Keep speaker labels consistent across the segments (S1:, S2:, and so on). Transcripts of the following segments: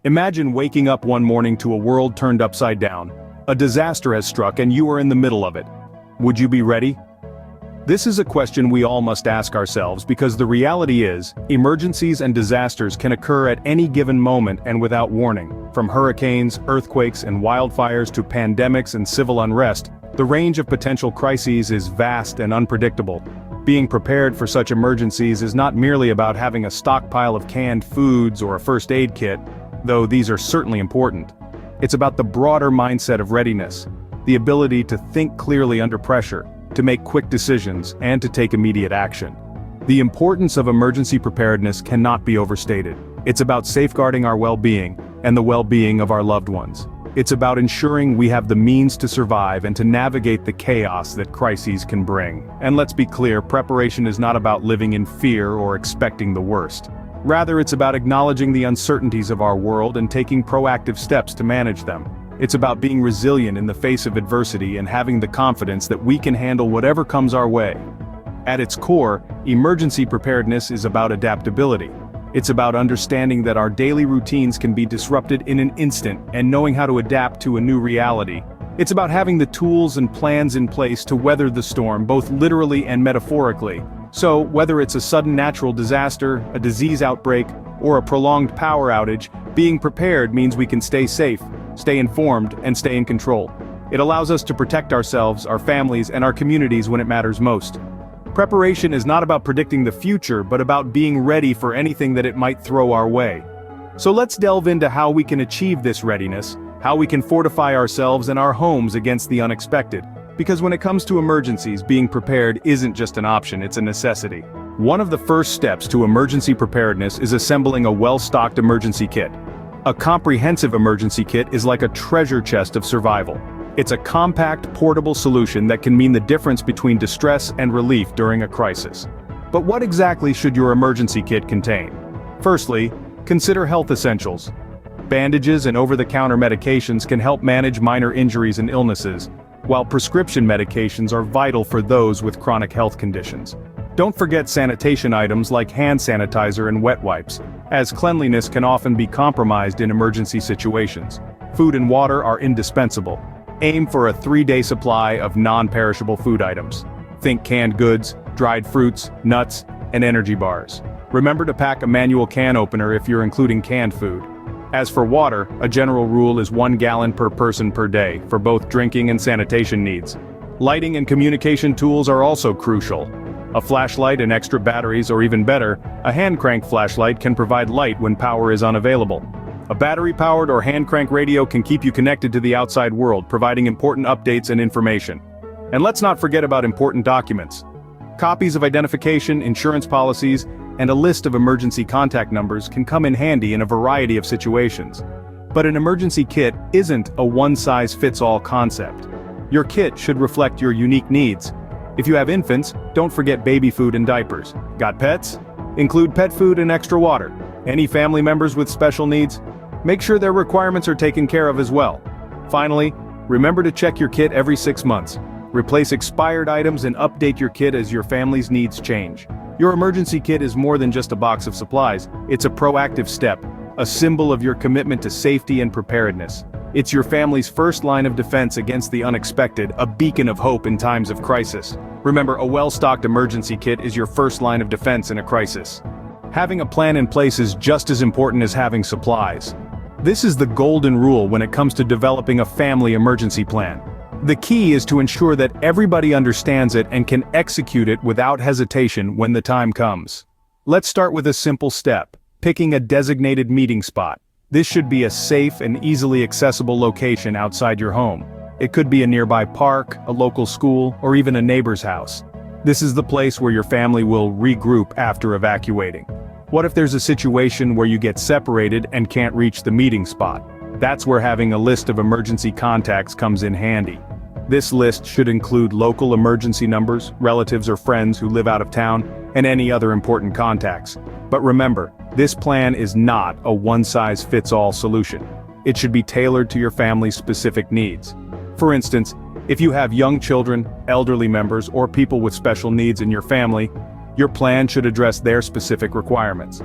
S1: Imagine waking up one morning to a world turned upside down. A disaster has struck and you are in the middle of it. Would you be ready? This is a question we all must ask ourselves because the reality is, emergencies and disasters can occur at any given moment and without warning. From hurricanes, earthquakes, and wildfires to pandemics and civil unrest, the range of potential crises is vast and unpredictable. Being prepared for such emergencies is not merely about having a stockpile of canned foods or a first aid kit, though these are certainly important. It's about the broader mindset of readiness, the ability to think clearly under pressure, to make quick decisions, and to take immediate action. The importance of emergency preparedness cannot be overstated. It's about safeguarding our well-being and the well-being of our loved ones. It's about ensuring we have the means to survive and to navigate the chaos that crises can bring. And let's be clear, preparation is not about living in fear or expecting the worst. Rather, it's about acknowledging the uncertainties of our world and taking proactive steps to manage them. It's about being resilient in the face of adversity and having the confidence that we can handle whatever comes our way. At its core, emergency preparedness is about adaptability. It's about understanding that our daily routines can be disrupted in an instant and knowing how to adapt to a new reality. It's about having the tools and plans in place to weather the storm, both literally and metaphorically. So, whether it's a sudden natural disaster, a disease outbreak, or a prolonged power outage, being prepared means we can stay safe, stay informed, and stay in control. It allows us to protect ourselves, our families, and our communities when it matters most. Preparation is not about predicting the future, but about being ready for anything that it might throw our way. So let's delve into how we can achieve this readiness, how we can fortify ourselves and our homes against the unexpected. Because when it comes to emergencies, being prepared isn't just an option, it's a necessity. One of the first steps to emergency preparedness is assembling a well-stocked emergency kit. A comprehensive emergency kit is like a treasure chest of survival. It's a compact, portable solution that can mean the difference between distress and relief during a crisis. But what exactly should your emergency kit contain? Firstly, consider health essentials. Bandages and over-the-counter medications can help manage minor injuries and illnesses, while prescription medications are vital for those with chronic health conditions. Don't forget sanitation items like hand sanitizer and wet wipes, as cleanliness can often be compromised in emergency situations. Food and water are indispensable. Aim for a 3-day supply of non-perishable food items. Think canned goods, dried fruits, nuts, and energy bars. Remember to pack a manual can opener if you're including canned food. As for water, a general rule is 1 gallon per person per day, for both drinking and sanitation needs. Lighting and communication tools are also crucial. A flashlight and extra batteries, or even better, a hand crank flashlight can provide light when power is unavailable. A battery-powered or hand crank radio can keep you connected to the outside world, providing important updates and information. And let's not forget about important documents. Copies of identification, insurance policies, and a list of emergency contact numbers can come in handy in a variety of situations. But an emergency kit isn't a one-size-fits-all concept. Your kit should reflect your unique needs. If you have infants, don't forget baby food and diapers. Got pets? Include pet food and extra water. Any family members with special needs? Make sure their requirements are taken care of as well. Finally, remember to check your kit every 6 months. Replace expired items and update your kit as your family's needs change. Your emergency kit is more than just a box of supplies, it's a proactive step, a symbol of your commitment to safety and preparedness. It's your family's first line of defense against the unexpected, a beacon of hope in times of crisis. Remember, a well-stocked emergency kit is your first line of defense in a crisis. Having a plan in place is just as important as having supplies. This is the golden rule when it comes to developing a family emergency plan. The key is to ensure that everybody understands it and can execute it without hesitation when the time comes. Let's start with a simple step: picking a designated meeting spot. This should be a safe and easily accessible location outside your home. It could be a nearby park, a local school, or even a neighbor's house. This is the place where your family will regroup after evacuating. What if there's a situation where you get separated and can't reach the meeting spot? That's where having a list of emergency contacts comes in handy. This list should include local emergency numbers, relatives or friends who live out of town, and any other important contacts. But remember, this plan is not a one-size-fits-all solution. It should be tailored to your family's specific needs. For instance, if you have young children, elderly members, or people with special needs in your family, your plan should address their specific requirements.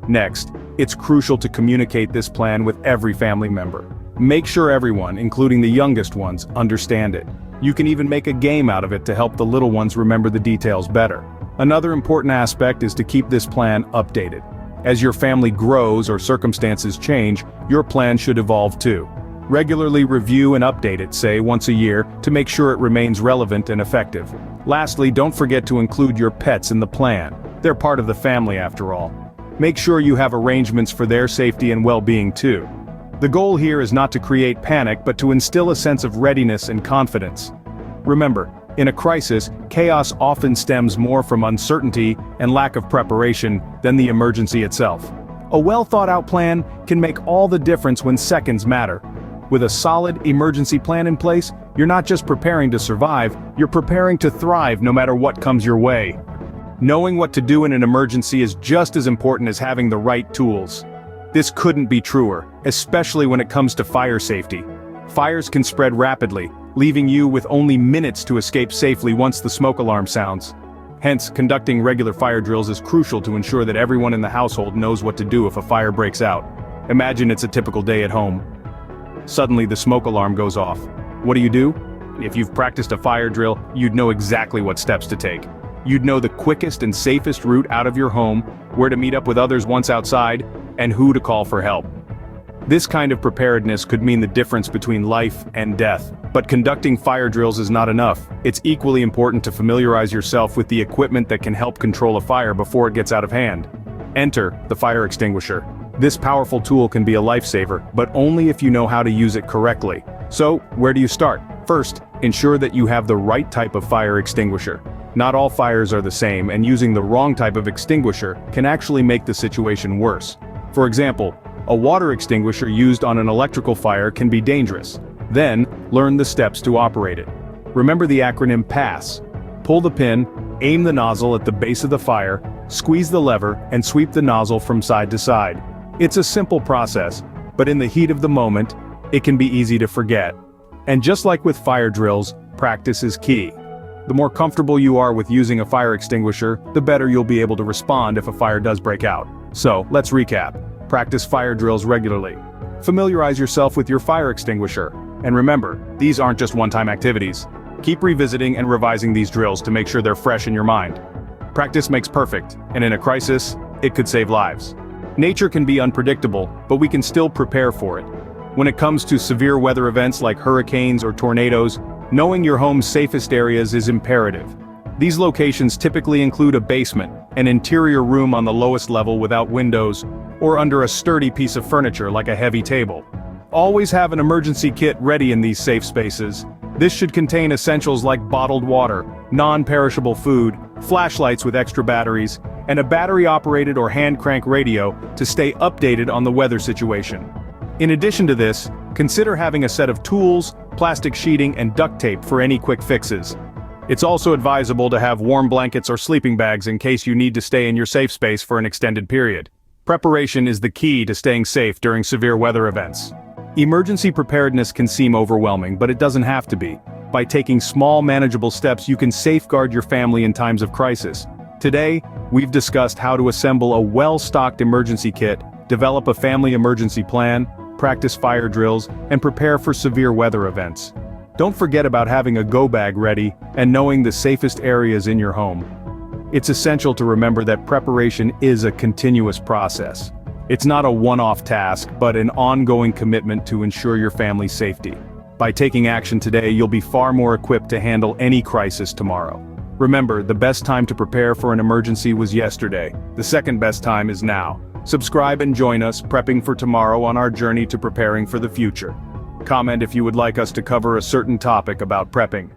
S1: Next, it's crucial to communicate this plan with every family member. Make sure everyone, including the youngest ones, understand it. You can even make a game out of it to help the little ones remember the details better. Another important aspect is to keep this plan updated. As your family grows or circumstances change, your plan should evolve too. Regularly review and update it, say once a year, to make sure it remains relevant and effective. Lastly, don't forget to include your pets in the plan. They're part of the family after all. Make sure you have arrangements for their safety and well-being too. The goal here is not to create panic but to instill a sense of readiness and confidence. Remember, in a crisis, chaos often stems more from uncertainty and lack of preparation than the emergency itself. A well-thought-out plan can make all the difference when seconds matter. With a solid emergency plan in place, you're not just preparing to survive, you're preparing to thrive no matter what comes your way. Knowing what to do in an emergency is just as important as having the right tools. This couldn't be truer, especially when it comes to fire safety. Fires can spread rapidly, leaving you with only minutes to escape safely once the smoke alarm sounds. Hence, conducting regular fire drills is crucial to ensure that everyone in the household knows what to do if a fire breaks out. Imagine it's a typical day at home. Suddenly the smoke alarm goes off. What do? If you've practiced a fire drill, you'd know exactly what steps to take. You'd know the quickest and safest route out of your home, where to meet up with others once outside, and who to call for help. This kind of preparedness could mean the difference between life and death. But conducting fire drills is not enough. It's equally important to familiarize yourself with the equipment that can help control a fire before it gets out of hand. Enter the fire extinguisher. This powerful tool can be a lifesaver, but only if you know how to use it correctly. So, where do you start? First, ensure that you have the right type of fire extinguisher. Not all fires are the same, and using the wrong type of extinguisher can actually make the situation worse. For example, a water extinguisher used on an electrical fire can be dangerous. Then, learn the steps to operate it. Remember the acronym PASS. Pull the pin, aim the nozzle at the base of the fire, squeeze the lever, and sweep the nozzle from side to side. It's a simple process, but in the heat of the moment, it can be easy to forget. And just like with fire drills, practice is key. The more comfortable you are with using a fire extinguisher, the better you'll be able to respond if a fire does break out. So, let's recap. Practice fire drills regularly. Familiarize yourself with your fire extinguisher. And remember, these aren't just one-time activities. Keep revisiting and revising these drills to make sure they're fresh in your mind. Practice makes perfect, and in a crisis, it could save lives. Nature can be unpredictable, but we can still prepare for it. When it comes to severe weather events like hurricanes or tornadoes, knowing your home's safest areas is imperative. These locations typically include a basement, an interior room on the lowest level without windows, or under a sturdy piece of furniture like a heavy table. Always have an emergency kit ready in these safe spaces. This should contain essentials like bottled water, non-perishable food, flashlights with extra batteries, and a battery-operated or hand-crank radio to stay updated on the weather situation. In addition to this, consider having a set of tools, plastic sheeting, and duct tape for any quick fixes. It's also advisable to have warm blankets or sleeping bags in case you need to stay in your safe space for an extended period. Preparation is the key to staying safe during severe weather events. Emergency preparedness can seem overwhelming, but it doesn't have to be. By taking small, manageable steps, you can safeguard your family in times of crisis. Today, we've discussed how to assemble a well-stocked emergency kit, develop a family emergency plan, practice fire drills, and prepare for severe weather events. Don't forget about having a go bag ready and knowing the safest areas in your home. It's essential to remember that preparation is a continuous process. It's not a one-off task, but an ongoing commitment to ensure your family's safety. By taking action today, you'll be far more equipped to handle any crisis tomorrow. Remember, the best time to prepare for an emergency was yesterday. The second best time is now. Subscribe and join us prepping for tomorrow on our journey to preparing for the future. Comment if you would like us to cover a certain topic about prepping.